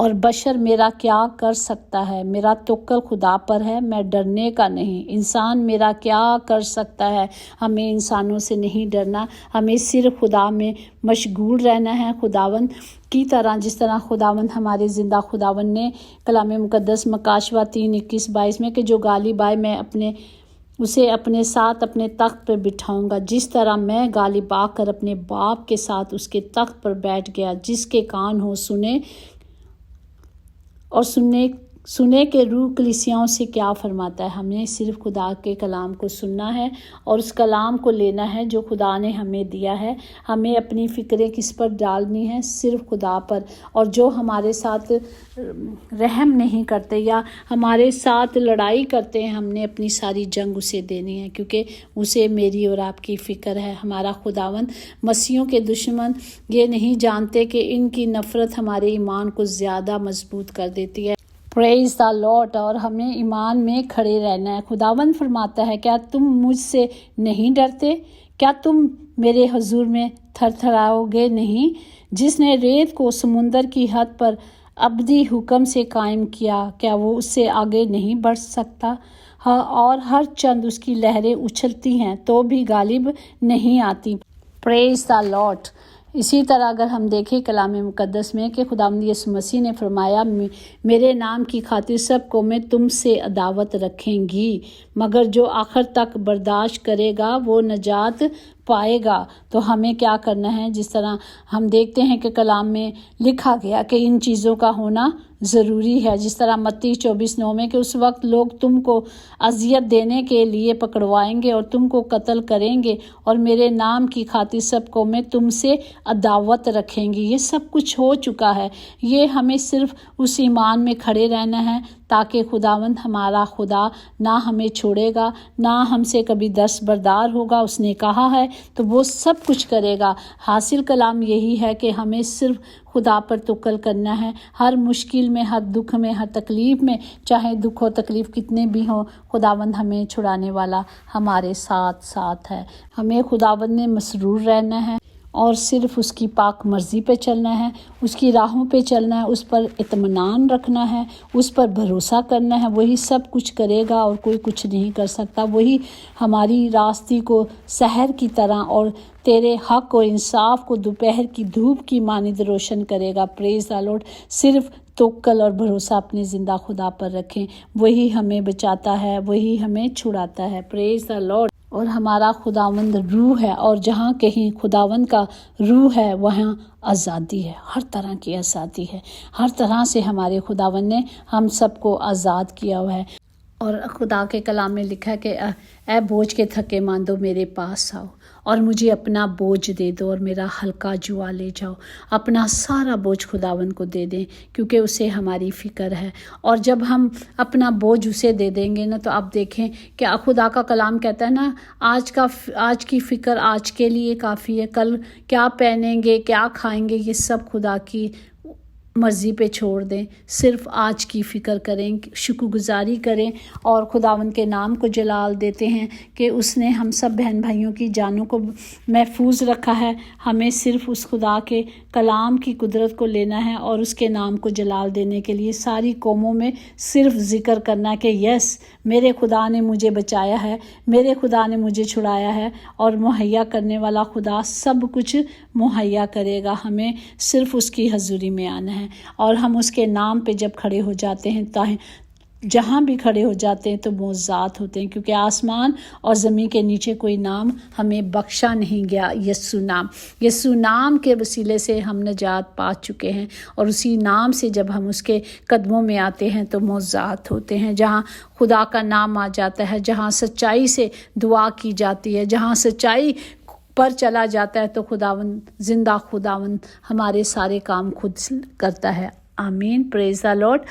اور بشر میرا کیا کر سکتا ہے؟ میرا توکل خدا پر ہے، میں ڈرنے کا نہیں۔ انسان میرا کیا کر سکتا ہے؟ ہمیں انسانوں سے نہیں ڈرنا، ہمیں صرف خدا میں مشغول رہنا ہے، خداوند کی طرح، جس طرح خداوند ہمارے زندہ خداوند نے کلام مقدس مکاشوہ 3:21-22 میں کہ جو غالب آئے میں اسے اپنے ساتھ اپنے تخت پر بٹھاؤں گا، جس طرح میں غالب آ کر اپنے باپ کے ساتھ اس کے تخت پر بیٹھ گیا۔ جس کے کان ہو سنے، اور سنے کے روح کلیسیاؤں سے کیا فرماتا ہے۔ ہمیں صرف خدا کے کلام کو سننا ہے اور اس کلام کو لینا ہے جو خدا نے ہمیں دیا ہے۔ ہمیں اپنی فکریں کس پر ڈالنی ہے؟ صرف خدا پر۔ اور جو ہمارے ساتھ رحم نہیں کرتے یا ہمارے ساتھ لڑائی کرتے ہیں، ہم نے اپنی ساری جنگ اسے دینی ہے، کیونکہ اسے میری اور آپ کی فکر ہے۔ ہمارا خداوند مسیحوں کے دشمن یہ نہیں جانتے کہ ان کی نفرت ہمارے ایمان کو زیادہ مضبوط کر دیتی ہے۔ پریز دا لارڈ۔ اور ہمیں ایمان میں کھڑے رہنا ہے۔ خداوند فرماتا ہے، کیا تم مجھ سے نہیں ڈرتے؟ کیا تم میرے حضور میں تھر تھراؤ گے نہیں؟ جس نے ریت کو سمندر کی حد پر ابدی حکم سے قائم کیا، کیا وہ اس سے آگے نہیں بڑھ سکتا؟ اور ہر چند اس کی لہریں اچھلتی ہیں تو بھی غالب نہیں آتی۔ پریز دا لارڈ۔ اسی طرح اگر ہم دیکھیں کلام مقدس میں کہ خداوند یسوع مسیح نے فرمایا، میرے نام کی خاطر سب قومیں تم سے عداوت رکھیں گی، مگر جو آخر تک برداشت کرے گا وہ نجات پائے گا۔ تو ہمیں کیا کرنا ہے؟ جس طرح ہم دیکھتے ہیں کہ کلام میں لکھا گیا کہ ان چیزوں کا ہونا ضروری ہے، جس طرح متی 24:9 میں کہ اس وقت لوگ تم کو اذیت دینے کے لیے پکڑوائیں گے اور تم کو قتل کریں گے، اور میرے نام کی خاطر سب قومیں تم سے عداوت رکھیں گی۔ یہ سب کچھ ہو چکا ہے۔ یہ ہمیں صرف اس ایمان میں کھڑے رہنا ہے تاکہ خداوند ہمارا خدا نہ ہمیں چھوڑے گا، نہ ہم سے کبھی دستبردار ہوگا۔ اس نے کہا ہے تو وہ سب کچھ کرے گا۔ حاصل کلام یہی ہے کہ ہمیں صرف خدا پر توکل کرنا ہے۔ ہر مشکل میں، ہر دکھ میں، ہر تکلیف میں، چاہے دکھ و تکلیف کتنے بھی ہوں، خداوند ہمیں چھڑانے والا ہمارے ساتھ ساتھ ہے۔ ہمیں خداوند میں مسرور رہنا ہے اور صرف اس کی پاک مرضی پہ چلنا ہے، اس کی راہوں پہ چلنا ہے، اس پر اطمینان رکھنا ہے، اس پر بھروسہ کرنا ہے۔ وہی سب کچھ کرے گا اور کوئی کچھ نہیں کر سکتا۔ وہی ہماری راستے کو سحر کی طرح اور تیرے حق اور انصاف کو دوپہر کی دھوپ کی مانند روشن کرے گا۔ پریز دا لارڈ۔ صرف توکل اور بھروسہ اپنے زندہ خدا پر رکھیں، وہی ہمیں بچاتا ہے، وہی ہمیں چھڑاتا ہے۔ پریز دا لارڈ۔ اور ہمارا خداوند روح ہے، اور جہاں کہیں خداوند کا روح ہے وہاں آزادی ہے، ہر طرح کی آزادی ہے۔ ہر طرح سے ہمارے خداوند نے ہم سب کو آزاد کیا ہوا ہے۔ اور خدا کے کلام میں لکھا ہے کہ اے بوجھ کے تھکے ماندو میرے پاس آؤ اور مجھے اپنا بوجھ دے دو اور میرا ہلکا جوا لے جاؤ۔ اپنا سارا بوجھ خداوند کو دے دیں کیونکہ اسے ہماری فکر ہے، اور جب ہم اپنا بوجھ اسے دے دیں گے نا تو آپ دیکھیں کہ خدا کا کلام کہتا ہے نا، آج کی فکر آج کے لیے کافی ہے، کل کیا پہنیں گے، کیا کھائیں گے، یہ سب خدا کی مرضی پہ چھوڑ دیں۔ صرف آج کی فکر کریں، شکر گزاری کریں اور خداوند کے نام کو جلال دیتے ہیں کہ اس نے ہم سب بہن بھائیوں کی جانوں کو محفوظ رکھا ہے۔ ہمیں صرف اس خدا کے کلام کی قدرت کو لینا ہے اور اس کے نام کو جلال دینے کے لیے ساری قوموں میں صرف ذکر کرنا کہ یس، میرے خدا نے مجھے بچایا ہے، میرے خدا نے مجھے چھڑایا ہے، اور مہیا کرنے والا خدا سب کچھ مہیا کرے گا۔ ہمیں صرف اس کی حضوری میں آنا ہے، اور ہم اس کے نام پہ جب کھڑے ہو جاتے ہیں، جہاں بھی کھڑے ہو جاتے ہیں تو معجزات ہوتے ہیں، کیونکہ آسمان اور زمین کے نیچے کوئی نام ہمیں بخشا نہیں گیا۔ یسوع نام کے وسیلے سے ہم نجات پا چکے ہیں، اور اسی نام سے جب ہم اس کے قدموں میں آتے ہیں تو معجزات ہوتے ہیں۔ جہاں خدا کا نام آ جاتا ہے، جہاں سچائی سے دعا کی جاتی ہے، جہاں سچائی پر چلا جاتا ہے، تو خداوند، زندہ خداوند ہمارے سارے کام خود کرتا ہے۔ آمین۔ پریز دا لارڈ۔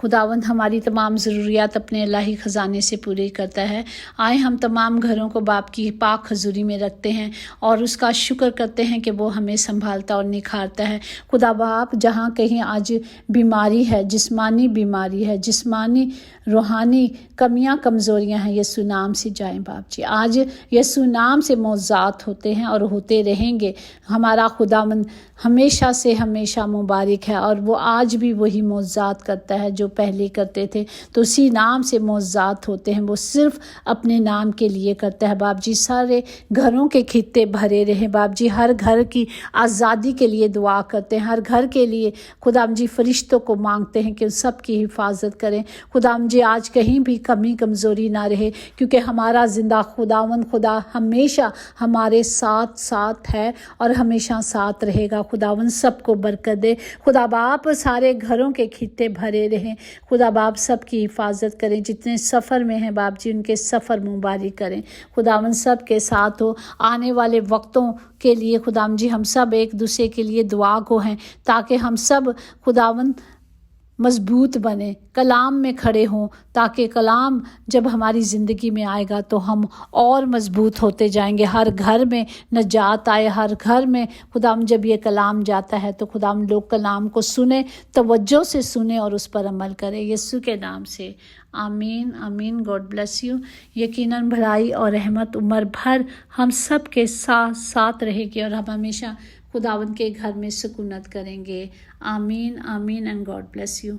خداوند ہماری تمام ضروریات اپنے الہی خزانے سے پوری کرتا ہے۔ آئے ہم تمام گھروں کو باپ کی پاک حضوری میں رکھتے ہیں اور اس کا شکر کرتے ہیں کہ وہ ہمیں سنبھالتا اور نکھارتا ہے۔ خدا باپ، جہاں کہیں آج بیماری ہے، جسمانی بیماری ہے، جسمانی روحانی کمیاں کمزوریاں ہیں، یسوع نام سے جائیں باپ جی۔ آج یسوع نام سے معجزات ہوتے ہیں اور ہوتے رہیں گے۔ ہمارا خداوند ہمیشہ سے ہمیشہ مبارک ہے اور وہ آج بھی وہی معجزات کرتا ہے جو پہلے کرتے تھے۔ تو اسی نام سے معجزات ہوتے ہیں، وہ صرف اپنے نام کے لیے کرتا ہے باپ جی۔ سارے گھروں کے خطے بھرے رہیں باپ جی، ہر گھر کی آزادی کے لیے دعا کرتے ہیں، ہر گھر کے لیے خداوند جی فرشتوں کو مانگتے ہیں کہ سب کی حفاظت کریں۔ خداوند جی آج کہیں بھی کمی کمزوری نہ رہے، کیونکہ ہمارا زندہ خداوند خدا ہمیشہ ہمارے ساتھ ہے اور ہمیشہ ساتھ رہے گا۔ خداوند سب کو برکت دے۔ خدا باپ سارے گھروں کے خطے بھرے رہیں، خدا باپ سب کی حفاظت کریں، جتنے سفر میں ہیں باپ جی ان کے سفر مبارک کریں۔ خداوند سب کے ساتھ ہو۔ آنے والے وقتوں کے لیے خداوند جی ہم سب ایک دوسرے کے لیے دعا کو ہیں، تاکہ ہم سب خداوند مضبوط بنے، کلام میں کھڑے ہوں، تاکہ کلام جب ہماری زندگی میں آئے گا تو ہم اور مضبوط ہوتے جائیں گے۔ ہر گھر میں نجات آئے، ہر گھر میں خداوند جب یہ کلام جاتا ہے تو خداوند لوگ کلام کو سنیں، توجہ سے سنیں اور اس پر عمل کریں، یسوع کے نام سے آمین آمین۔ God bless you. یقیناً بھلائی اور رحمت عمر بھر ہم سب کے ساتھ رہے گی اور ہم ہمیشہ خداوند کے گھر میں سکونت کریں گے۔ آمین آمین اینڈ گاڈ بلیس یو۔